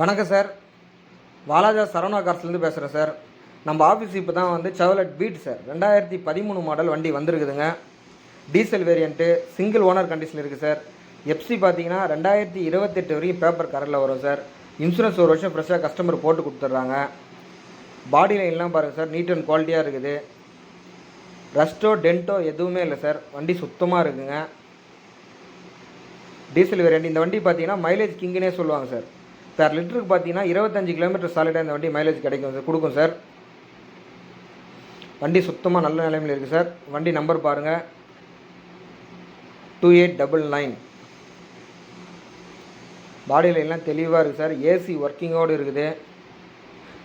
வணக்கம் சார். வாலாஜா சரவணா கார்ஸ்லேருந்து பேசுகிறேன் சார். நம்ம ஆஃபீஸ் இப்போ தான் வந்து செவலட் பீட் சார் 2013 மாடல் வண்டி வந்திருக்குதுங்க. Diesel variant, single owner condition இருக்குது சார். எஃப்சி பார்த்தீங்கன்னா 2028 வரைக்கும் பேப்பர் கரண்டில் வரும் சார். இன்சூரன்ஸ் ஒரு வருஷம் ஃப்ரெஷ்ஷாக கஸ்டமர் போட்டு கொடுத்துட்றாங்க. பாடி லைன்லாம் பாருங்கள் சார், நீட் அண்ட் குவாலிட்டியாக இருக்குது. ரஸ்ட்டோ டென்ட்டோ எதுவுமே இல்லை சார். வண்டி சுத்தமாக இருக்குங்க. Diesel variant. இந்த வண்டி பார்த்தீங்கன்னா மைலேஜ் கிங்குனே சொல்லுவாங்க சார். பெர் லிட்டருக்கு பார்த்தீங்கன்னா 25 கிலோமீட்டர் சாலிடாக இந்த வண்டி மைலேஜ் கிடைக்கும் சார், கொடுக்கும் சார். வண்டி சுத்தமாக நல்ல நிலைமையில் இருக்குது சார். வண்டி நம்பர் பாருங்கள், 2899. பாடி லைன்லாம் தெளிவாக இருக்குது சார். ஏசி ஒர்க்கிங்கோடு இருக்குது.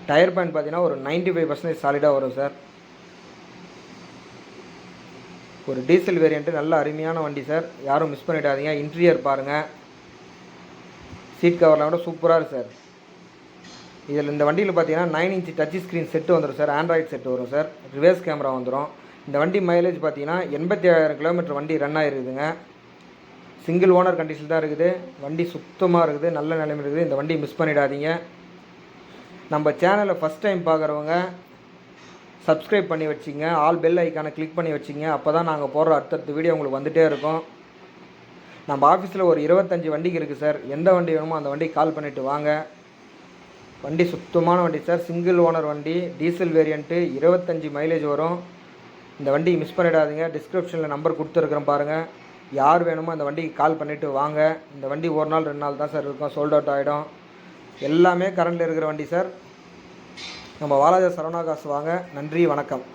டயர் பாயிண்ட் பார்த்தீங்கன்னா ஒரு 95% சாலிடாக வரும் சார். ஒரு டீசல் வேரியண்ட்டு நல்ல அருமையான வண்டி சார். யாரும் மிஸ் பண்ணிடாதீங்க. இன்டீரியர் பாருங்கள், சீட் கவர்லாம் கூட சூப்பராக இருக்குது சார். இதில் இந்த வண்டியில் பார்த்தீங்கன்னா 9 இன்ச் டச் ஸ்க்ரீன் செட்டு வந்துடும் சார். ஆண்ட்ராய்டு செட்டு வரும் சார். ரிவர்ஸ் கேமரா வந்துடும். இந்த வண்டி மைலேஜ் பார்த்தீங்கன்னா 87,000 கிலோமீட்டர் வண்டி ரன் ஆகிருக்குதுங்க. சிங்கிள் ஓனர் கண்டிஷன் தான் இருக்குது. வண்டி சுத்தமாக இருக்குது, நல்ல நிலைமை இருக்குது. இந்த வண்டி மிஸ் பண்ணிடாதீங்க. நம்ம சேனலை ஃபஸ்ட் டைம் பார்க்குறவங்க சப்ஸ்கிரைப் பண்ணி வச்சிங்க, ஆல் பெல் ஐக்கானை கிளிக் பண்ணி வச்சிங்க. அப்போ தான் நாங்கள் போடுற அடுத்தடுத்த வீடியோ உங்களுக்கு வந்துகிட்டே இருக்கும். நம்ம ஆஃபீஸில் ஒரு 25 வண்டிக்கு இருக்குது சார். எந்த வண்டி வேணுமோ அந்த வண்டிக்கு கால் பண்ணிவிட்டு வாங்க. வண்டி சுத்தமான வண்டி சார். சிங்கிள் ஓனர் வண்டி, டீசல் வேரியண்ட்டு, 25 மைலேஜ் வரும். இந்த வண்டி மிஸ் பண்ணிடாதீங்க. டிஸ்கிரிப்ஷனில் நம்பர் கொடுத்துருக்குறேன் பாருங்கள். யார் வேணுமோ அந்த வண்டிக்கு கால் பண்ணிவிட்டு வாங்க. இந்த வண்டி ஒரு நாள் 2 நாள் தான் சார் இருக்கும், சோல்ட் அவுட் ஆகிடும். எல்லாமே கரண்டில் இருக்கிற வண்டி சார். நம்ம வாலாஜா சரவணா கார்ஸ் வாங்க. நன்றி, வணக்கம்.